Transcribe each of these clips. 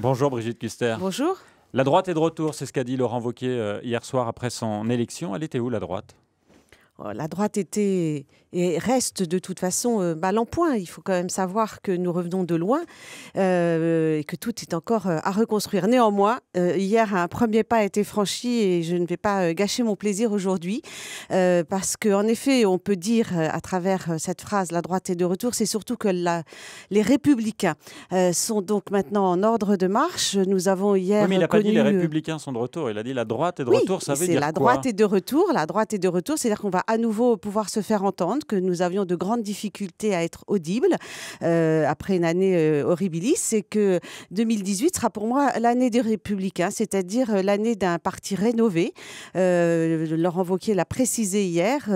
Bonjour Brigitte Kuster. Bonjour. La droite est de retour, c'est ce qu'a dit Laurent Wauquiez hier soir après son élection. Elle était où, la droite ? La droite était et reste de toute façon mal en point. Il faut quand même savoir que nous revenons de loin et que tout est encore à reconstruire. Néanmoins, hier, un premier pas a été franchi et je ne vais pas gâcher mon plaisir aujourd'hui parce qu'en effet, on peut dire à travers cette phrase « la droite est de retour », c'est surtout que les Républicains sont donc maintenant en ordre de marche. Nous avons hier mais il n'a pas dit connu, les Républicains sont de retour, il a dit la droite est de retour, ça veut dire la quoi ? droite est de retour. La droite est de retour, c'est-à-dire qu'on va à nouveau pouvoir se faire entendre, que nous avions de grandes difficultés à être audibles après une année horribilis, c'est que 2018 sera pour moi l'année des Républicains, c'est-à-dire l'année d'un parti rénové. Laurent Wauquiez l'a précisé hier,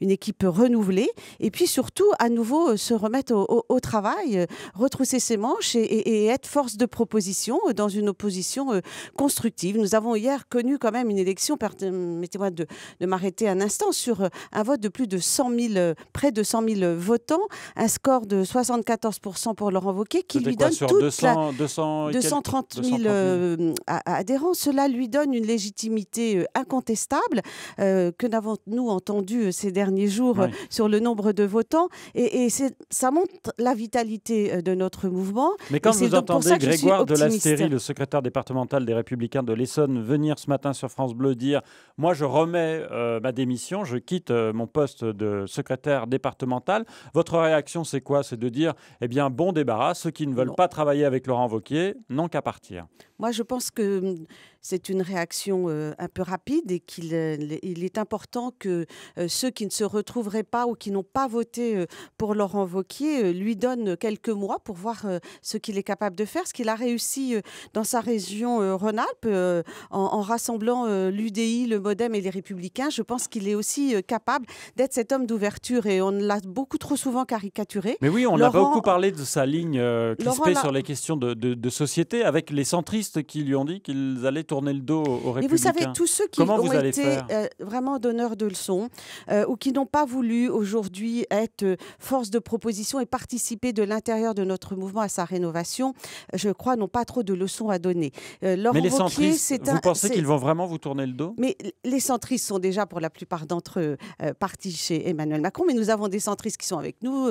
une équipe renouvelée, et puis surtout à nouveau se remettre au travail, retrousser ses manches et être force de proposition dans une opposition constructive. Nous avons hier connu quand même une élection, permettez-moi de m'arrêter un instant, sur un vote de plus de 100 000, près de 100 000 votants, un score de 74% pour Laurent Wauquiez, qui lui donne toute 230 000 adhérents. Cela lui donne une légitimité incontestable que n'avons-nous entendu ces derniers jours sur le nombre de votants. Et ça montre la vitalité de notre mouvement. Mais quand vous entendez Grégoire de Lasteyrie, le secrétaire départemental des Républicains de l'Essonne, venir ce matin sur France Bleu dire « Moi, je remets ma démission, je quitte mon poste de secrétaire départemental », votre réaction, c'est quoi ? C'est de dire « Eh bien, bon débarras, ceux qui ne veulent pas travailler avec Laurent Wauquiez n'ont qu'à partir ». Moi, je pense que c'est une réaction un peu rapide et qu'il est important que ceux qui ne se retrouveraient pas ou qui n'ont pas voté pour Laurent Wauquiez lui donnent quelques mois pour voir ce qu'il est capable de faire, ce qu'il a réussi dans sa région Rhône-Alpes en rassemblant l'UDI, le MoDem et les Républicains. Je pense qu'il est aussi capable d'être cet homme d'ouverture et on l'a beaucoup trop souvent caricaturé. Mais oui, on a beaucoup parlé de sa ligne crispée sur les questions de société avec les centristes qui lui ont dit qu'ils allaient tourner le dos aux Républicains. Et vous savez, tous ceux qui ont été vraiment donneurs de leçons ou qui n'ont pas voulu aujourd'hui être force de proposition et participer de l'intérieur de notre mouvement à sa rénovation, je crois, n'ont pas trop de leçons à donner. Mais les centristes, vous pensez qu'ils vont vraiment vous tourner le dos ? Mais les centristes sont déjà, pour la plupart d'entre eux, partis chez Emmanuel Macron, mais nous avons des centristes qui sont avec nous,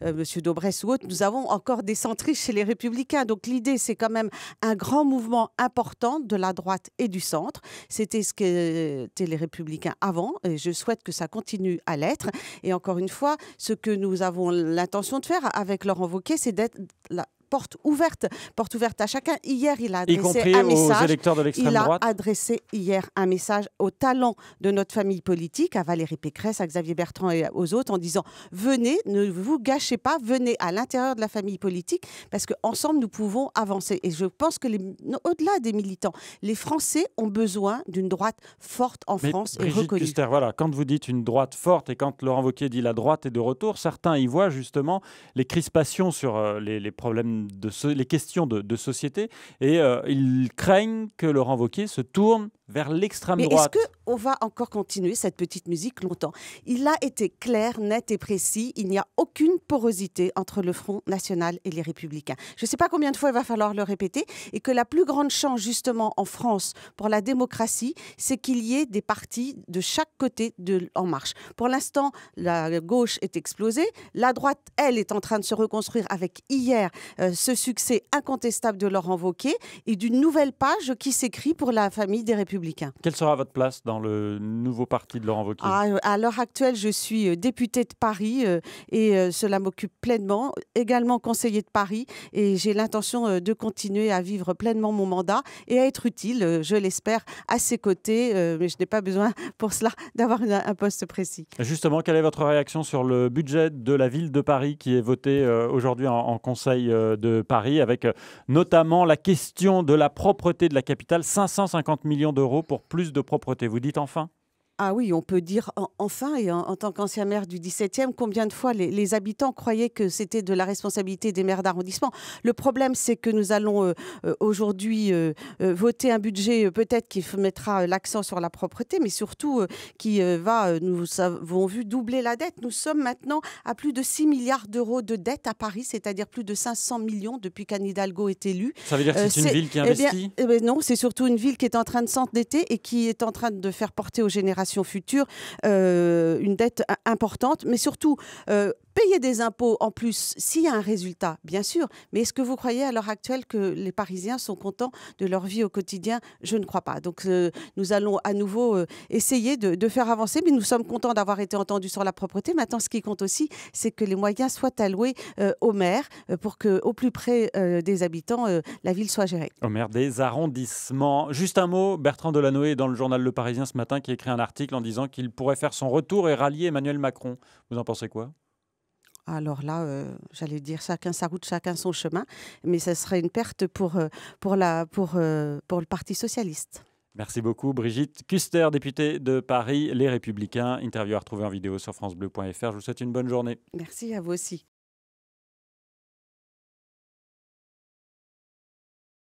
M. Daubresse ou autres, nous avons encore des centristes chez les Républicains. Donc l'idée, c'est quand même un grand mouvement important de la droite et du centre. C'était ce qu'étaient les Républicains avant, et je souhaite que ça continue à l'être. Et encore une fois, ce que nous avons l'intention de faire avec Laurent Wauquiez, c'est d'être porte ouverte à chacun. Hier, il a adressé un message. Aux électeurs de l'extrême droite. Il a adressé hier un message aux talents de notre famille politique, à Valérie Pécresse, à Xavier Bertrand et aux autres, en disant « Venez, ne vous gâchez pas, venez à l'intérieur de la famille politique, parce qu'ensemble, nous pouvons avancer. » Et je pense que, au-delà des militants, les Français ont besoin d'une droite forte en France et reconnue. Kuster, voilà, quand vous dites une droite forte et quand Laurent Wauquiez dit la droite est de retour, certains y voient justement les crispations sur les problèmes les questions de société et ils craignent que Laurent Wauquiez se tourne vers l'extrême droite. Mais est-ce qu'on va encore continuer cette petite musique longtemps ? Il a été clair, net et précis. Il n'y a aucune porosité entre le Front National et les Républicains. Je ne sais pas combien de fois il va falloir le répéter et que la plus grande chance justement en France pour la démocratie, c'est qu'il y ait des partis de chaque côté En Marche. Pour l'instant, la gauche est explosée. La droite, elle, est en train de se reconstruire avec hier ce succès incontestable de Laurent Wauquiez et d'une nouvelle page qui s'écrit pour la famille des Républicains. Quelle sera votre place dans le nouveau parti de Laurent Wauquiez ? À l'heure actuelle, je suis députée de Paris et cela m'occupe pleinement. Également conseillère de Paris et j'ai l'intention de continuer à vivre pleinement mon mandat et à être utile, je l'espère, à ses côtés. Mais je n'ai pas besoin pour cela d'avoir un poste précis. Justement, quelle est votre réaction sur le budget de la ville de Paris qui est voté aujourd'hui en Conseil de Paris avec notamment la question de la propreté de la capitale, 550 millions d'euros pour plus de propreté. Vous dites enfin ? Ah oui, on peut dire enfin, et en tant qu'ancien maire du 17e, combien de fois les habitants croyaient que c'était de la responsabilité des maires d'arrondissement. Le problème, c'est que nous allons aujourd'hui voter un budget peut-être qui mettra l'accent sur la propreté, mais surtout qui nous avons vu doubler la dette. Nous sommes maintenant à plus de 6 milliards d'euros de dette à Paris, c'est-à-dire plus de 500 millions depuis qu'Anne Hidalgo est élue. Ça veut dire que c'est une ville qui investit? Non, c'est surtout une ville qui est en train de s'endetter et qui est en train de faire porter aux générations futures une dette importante, mais surtout payer des impôts en plus s'il y a un résultat, bien sûr. Mais est-ce que vous croyez à l'heure actuelle que les Parisiens sont contents de leur vie au quotidien? Je ne crois pas. Donc nous allons à nouveau essayer de faire avancer, mais nous sommes contents d'avoir été entendus sur la propreté. Maintenant, ce qui compte aussi, c'est que les moyens soient alloués aux maires pour qu'au plus près des habitants, la ville soit gérée. Au maire des arrondissements. Juste un mot, Bertrand Delanoë est dans le journal Le Parisien ce matin qui écrit un article en disant qu'il pourrait faire son retour et rallier Emmanuel Macron. Vous en pensez quoi? Alors là, j'allais dire chacun sa route, chacun son chemin, mais ce serait une perte pour le Parti socialiste. Merci beaucoup Brigitte Kuster, députée de Paris, Les Républicains. Interview à retrouver en vidéo sur francebleu.fr. Je vous souhaite une bonne journée. Merci à vous aussi.